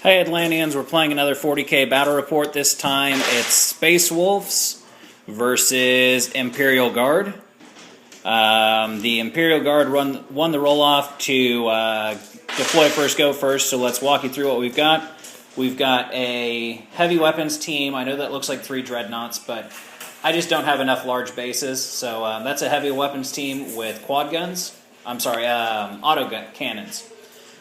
Hey Atlanteans, we're playing another 40k battle report. This time it's Space Wolves versus Imperial Guard. The Imperial Guard won the roll-off to deploy first, go first, so let's walk you through what we've got. We've got a heavy weapons team. I know that looks like 3 dreadnoughts, but I just don't have enough large bases, so that's a heavy weapons team with quad guns. Auto gun cannons.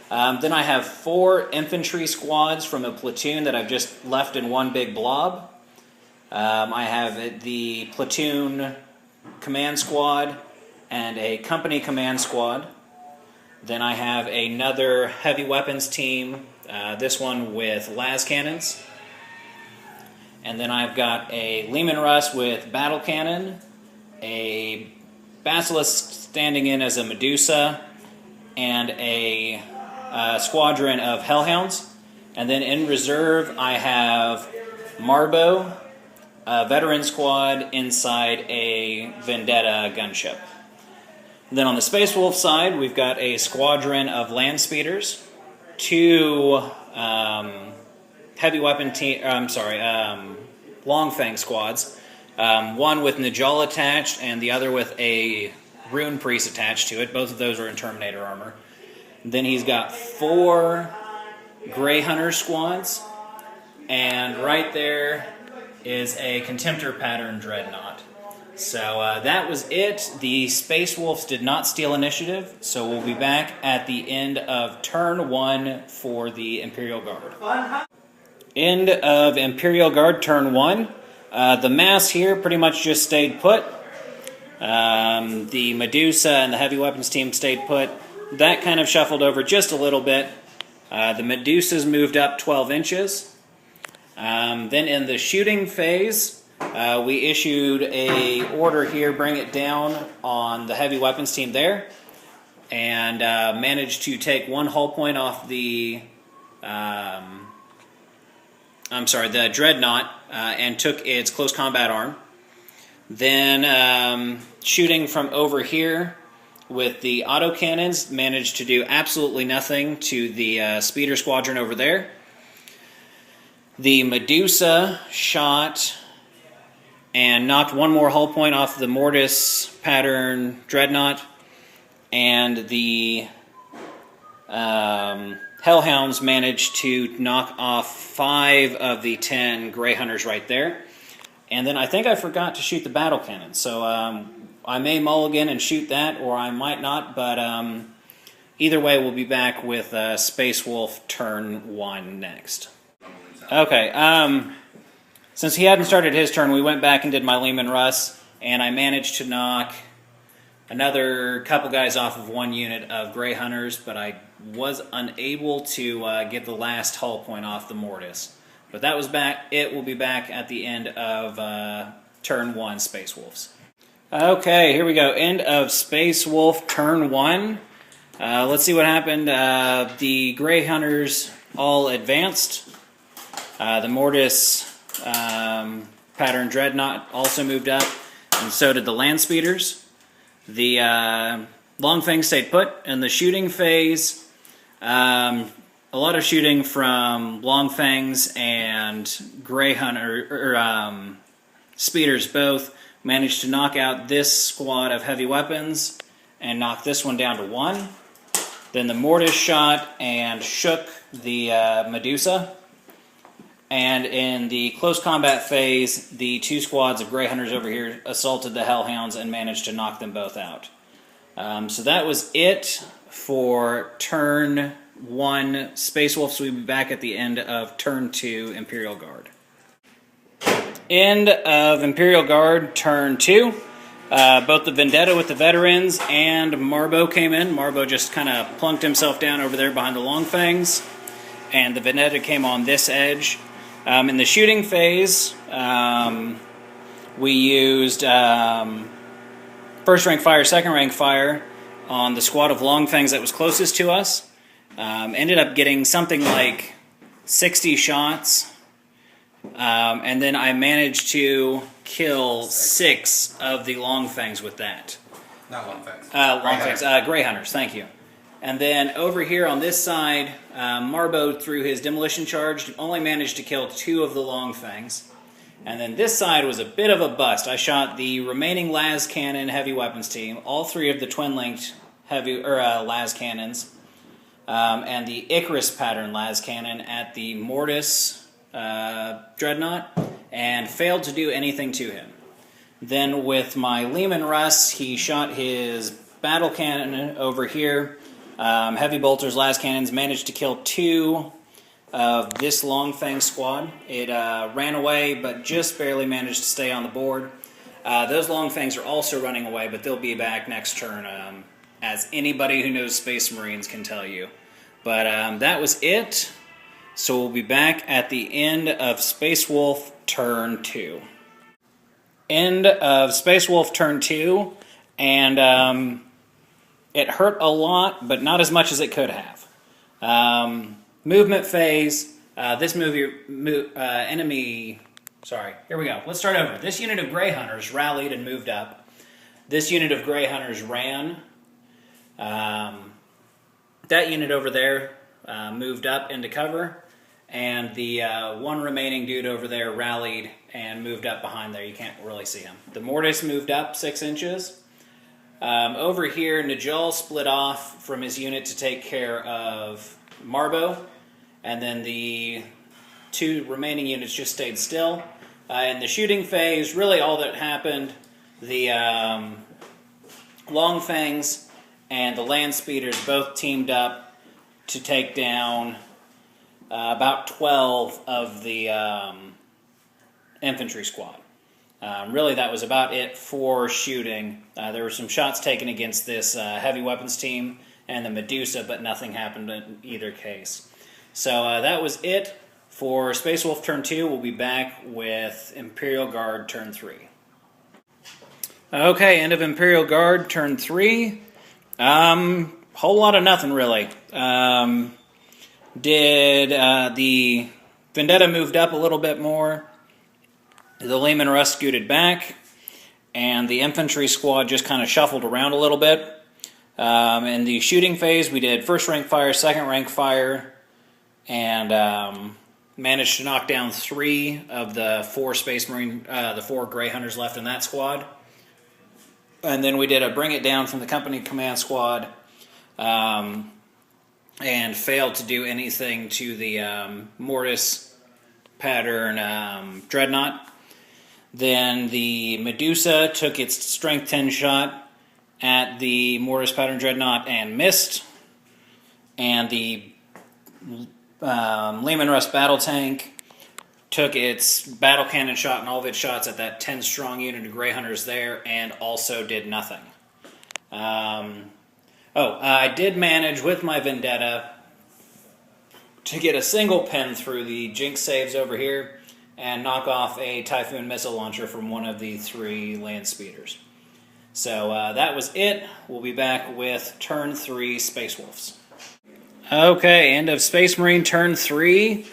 Then I have 4 infantry squads from a platoon that I've just left in one big blob. I have the platoon command squad and a company command squad. Then I have another heavy weapons team, this one with las cannons. And then I've got a Leman Russ with battle cannon, a Basilisk standing in as a Medusa, and a squadron of Hellhounds. And then in reserve I have Marbo, a veteran squad inside a Vendetta gunship. Then on the Space Wolf side we've got a squadron of land speeders, 2 heavy weapon long fang squads, one with Najal attached and the other with a rune priest attached to it. Both of those are in Terminator armor. Then he's got 4 Grey Hunter squads, and right there is a Contemptor pattern dreadnought. So that was it. The Space Wolves did not steal initiative, so we'll be back at the end of turn 1 for the Imperial Guard. End of Imperial Guard turn 1. The mass here pretty much just stayed put. The Medusa and the heavy weapons team stayed put. That kind of shuffled over just a little bit. The Medusas moved up 12 inches. Then in the shooting phase, we issued a order here, bring it down on the heavy weapons team there, and managed to take 1 hull point off the the dreadnought, and took its close combat arm. Then shooting from over here with the autocannons, managed to do absolutely nothing to the speeder squadron over there. The Medusa shot and knocked 1 more hull point off the Mortis pattern dreadnought, and the Hellhounds managed to knock off 5 of the 10 Grey Hunters right there. And then I think I forgot to shoot the battle cannon, so I may mulligan and shoot that, or I might not, but either way we'll be back with Space Wolf turn 1 next. Okay, since he hadn't started his turn, we went back and did my Leman Russ, and I managed to knock another couple guys off of 1 unit of Grey Hunters, but I was unable to get the last hull point off the Mortis. But that was back. It will be back at the end of turn 1, Space Wolves. Okay, here we go. End of Space Wolf turn 1. Let's see what happened. The Grey Hunters all advanced. The Mortis pattern dreadnought also moved up, and so did the land speeders. The Longfang stayed put. In the shooting phase, a lot of shooting from Longfangs and Grey Hunter, speeders both. Managed to knock out this squad of heavy weapons and knock this one down to 1. Then the Mortis shot and shook the Medusa. And in the close combat phase, the 2 squads of Grey Hunters over here assaulted the Hellhounds and managed to knock them both out. So that was it for turn 1 Space Wolves. So we'll be back at the end of turn 2 Imperial Guard. End of Imperial Guard turn 2. Both the Vendetta with the veterans and Marbo came in. Marbo just kind of plunked himself down over there behind the Longfangs, and the Vendetta came on this edge. In the shooting phase, we used first rank fire, second rank fire on the squad of Longfangs that was closest to us. Ended up getting something like 60 shots. And then I managed to kill 6 of the Longfangs with that. Not Longfangs. Grey Hunters, thank you. And then over here on this side, Marbo, through his demolition charge, only managed to kill 2 of the long fangs. And then this side was a bit of a bust. I shot the remaining las cannon heavy weapons team, all 3 of the twin-linked heavy las cannons, and the Icarus pattern las cannon at the Mortis dreadnought, and failed to do anything to him. Then with my Lehman Russ, he shot his battle cannon over here. Heavy bolters, las cannons, managed to kill 2 of this long fang squad. It ran away, but just barely managed to stay on the board. Those long fangs are also running away, but they'll be back next turn, as anybody who knows Space Marines can tell you. But that was it. So we'll be back at the end of Space Wolf turn 2. End of Space Wolf turn 2, and it hurt a lot, but not as much as it could have. Movement phase, this enemy, sorry, here we go. Let's start over. This unit of Grey Hunters rallied and moved up. This unit of Grey Hunters ran. That unit over there moved up into cover, and the one remaining dude over there rallied and moved up behind there. You can't really see him. The Mortis moved up 6 inches. Over here, Najal split off from his unit to take care of Marbo, and then the 2 remaining units just stayed still. In the shooting phase, really all that happened, the Long Fangs and the Land Speeders both teamed up to take down about 12 of the infantry squad. Really, that was about it for shooting. There were some shots taken against this heavy weapons team and the Medusa, but nothing happened in either case. So that was it for Space Wolf turn 2. We'll be back with Imperial Guard turn 3. Okay, end of Imperial Guard turn 3. Whole lot of nothing, really. The Vendetta moved up a little bit more. The Lehman Russ scooted back, and the infantry squad just kind of shuffled around a little bit. In the shooting phase, we did first rank fire, second rank fire, and managed to knock down 3 of the 4 Space Marine, the 4 Grey Hunters left in that squad. And then we did a bring it down from the company command squad, and failed to do anything to the Mortis pattern dreadnought. Then the Medusa took its strength 10 shot at the Mortis pattern dreadnought and missed. And the Lehman Russ battle tank took its battle cannon shot and all of its shots at that 10 strong unit of Grey Hunters there and also did nothing. I did manage with my Vendetta to get a single pin through the Jinx saves over here and knock off a Typhoon missile launcher from one of the 3 land speeders. So that was it. We'll be back with turn 3 Space Wolves. Okay, end of Space Marine turn 3.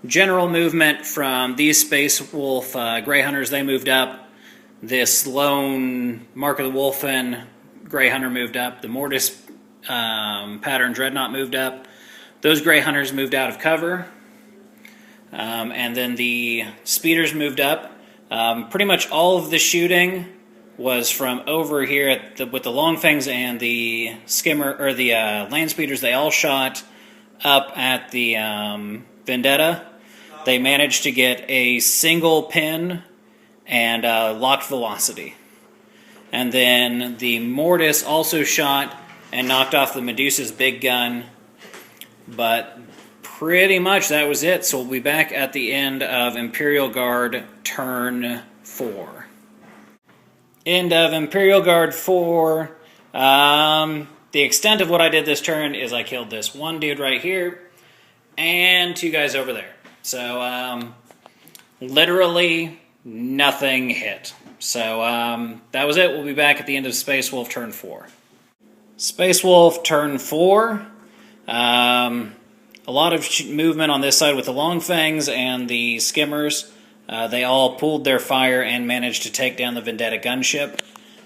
General movement from these Space Wolf Grey Hunters, they moved up. This lone Mark of the Wolfen Grey Hunter moved up. The Mortis pattern Dreadnought moved up. Those Grey Hunters moved out of cover. And then the Speeders moved up. Pretty much all of the shooting was from over here with the Long Fangs and the Skimmer, or the Land Speeders. They all shot up at the Vendetta. They managed to get a single pin and locked velocity. And then the Mortis also shot and knocked off the Medusa's big gun. But pretty much that was it. So we'll be back at the end of Imperial Guard turn 4. End of Imperial Guard 4. The extent of what I did this turn is I killed this one dude right here and 2 guys over there. So literally nothing hit. So that was it. We'll be back at the end of Space Wolf turn 4. Space Wolf turn 4. A lot of movement on this side with the Long Fangs and the Skimmers. They all pulled their fire and managed to take down the Vendetta gunship.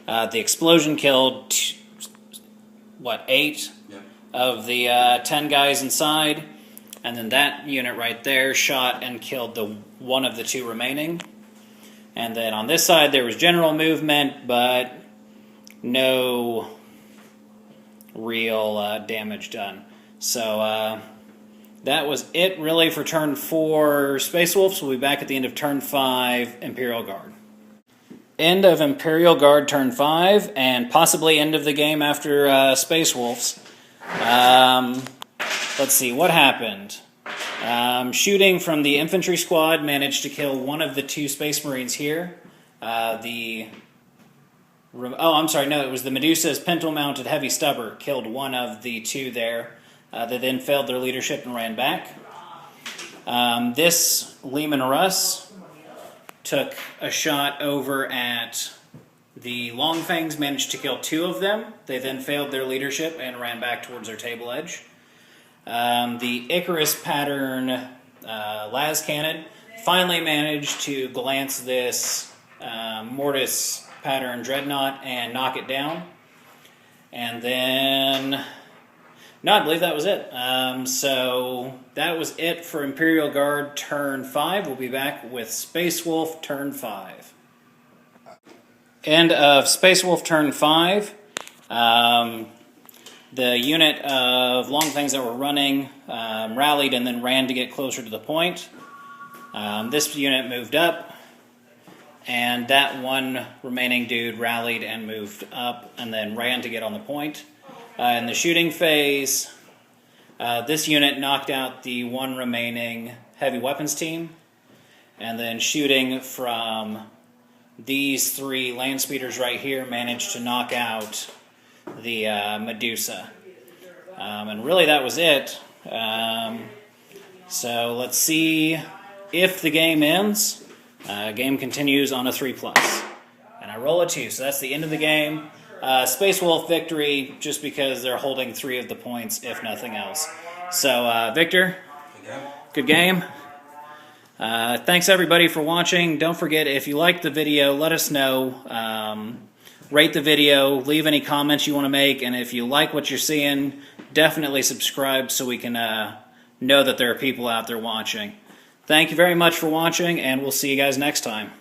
The explosion killed, 8? of the 10 guys inside, and then that unit right there shot and killed the one of the 2 remaining. And then on this side there was general movement, but no real damage done. So that was it really for turn 4 Space Wolves. We'll be back at the end of turn 5 Imperial Guard. End of Imperial Guard turn 5, and possibly end of the game after Space Wolves. Let's see, what happened? Shooting from the infantry squad managed to kill one of the 2 Space Marines here. It was the Medusa's pintle-mounted heavy stubber killed one of the 2 there. They then failed their leadership and ran back. This Lehman Russ took a shot over at the Longfangs, managed to kill 2 of them. They then failed their leadership and ran back towards their table edge. The Icarus pattern las cannon finally managed to glance this Mortis pattern dreadnought and knock it down. And then, no, I believe that was it. So that was it for Imperial Guard turn 5. We'll be back with Space Wolf turn 5. End of Space Wolf turn 5. The unit of Longfangs that were running rallied and then ran to get closer to the point. This unit moved up, and that one remaining dude rallied and moved up and then ran to get on the point. In the shooting phase, this unit knocked out the 1 remaining heavy weapons team, and then shooting from these 3 land speeders right here managed to knock out the Medusa. And really that was it. So let's see if the game ends. Game continues on a 3+. And I roll a 2, so that's the end of the game. Space Wolf victory, just because they're holding 3 of the points, if nothing else. So, Victor, good game. Thanks everybody for watching. Don't forget, if you liked the video, let us know. Rate the video, leave any comments you want to make, and if you like what you're seeing, definitely subscribe so we can know that there are people out there watching. Thank you very much for watching, and we'll see you guys next time.